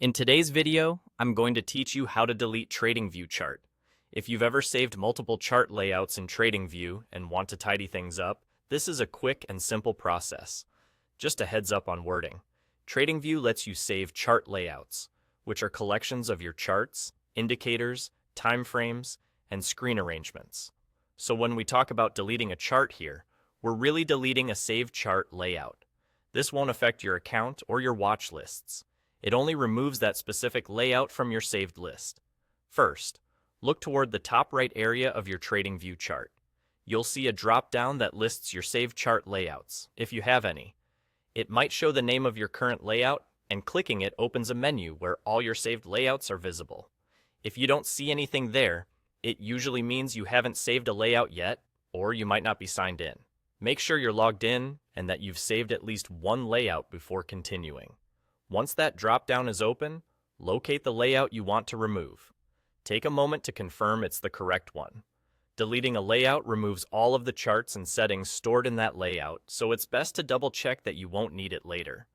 In today's video, I'm going to teach you how to delete TradingView chart. If you've ever saved multiple chart layouts in TradingView and want to tidy things up, this is a quick and simple process. Just a heads up on wording. TradingView lets you save chart layouts, which are collections of your charts, indicators, time frames, and screen arrangements. So when we talk about deleting a chart here, we're really deleting a saved chart layout. This won't affect your account or your watch lists. It only removes that specific layout from your saved list. First, look toward the top right area of your TradingView chart. You'll see a drop-down that lists your saved chart layouts, if you have any. It might show the name of your current layout, and clicking it opens a menu where all your saved layouts are visible. If you don't see anything there, it usually means you haven't saved a layout yet, or you might not be signed in. Make sure you're logged in and that you've saved at least one layout before continuing. Once that drop-down is open, locate the layout you want to remove. Take a moment to confirm it's the correct one. Deleting a layout removes all of the charts and settings stored in that layout, so it's best to double-check that you won't need it later.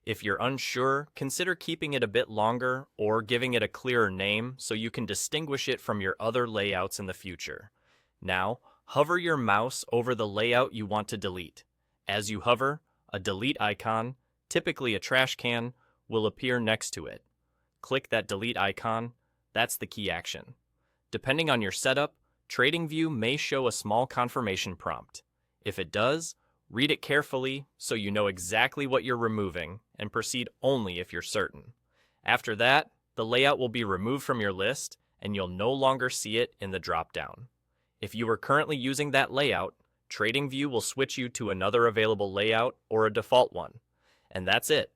If you're unsure, consider keeping it a bit longer or giving it a clearer name so you can distinguish it from your other layouts in the future. Now, hover your mouse over the layout you want to delete. As you hover, a delete icon, typically a trash can, will appear next to it. Click that delete icon. That's the key action. Depending on your setup, TradingView may show a small confirmation prompt. If it does, read it carefully so you know exactly what you're removing and proceed only if you're certain. After that, the layout will be removed from your list and you'll no longer see it in the drop-down. If you are currently using that layout, TradingView will switch you to another available layout or a default one. And that's it.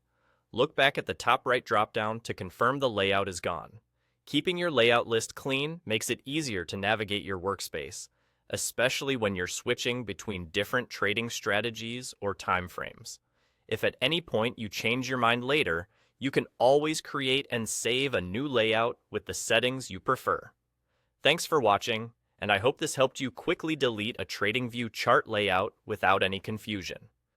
Look back at the top right drop-down to confirm the layout is gone. Keeping your layout list clean makes it easier to navigate your workspace, especially when you're switching between different trading strategies or time frames. If at any point you change your mind later, you can always create and save a new layout with the settings you prefer. Thanks for watching, and I hope this helped you quickly delete a TradingView chart layout without any confusion.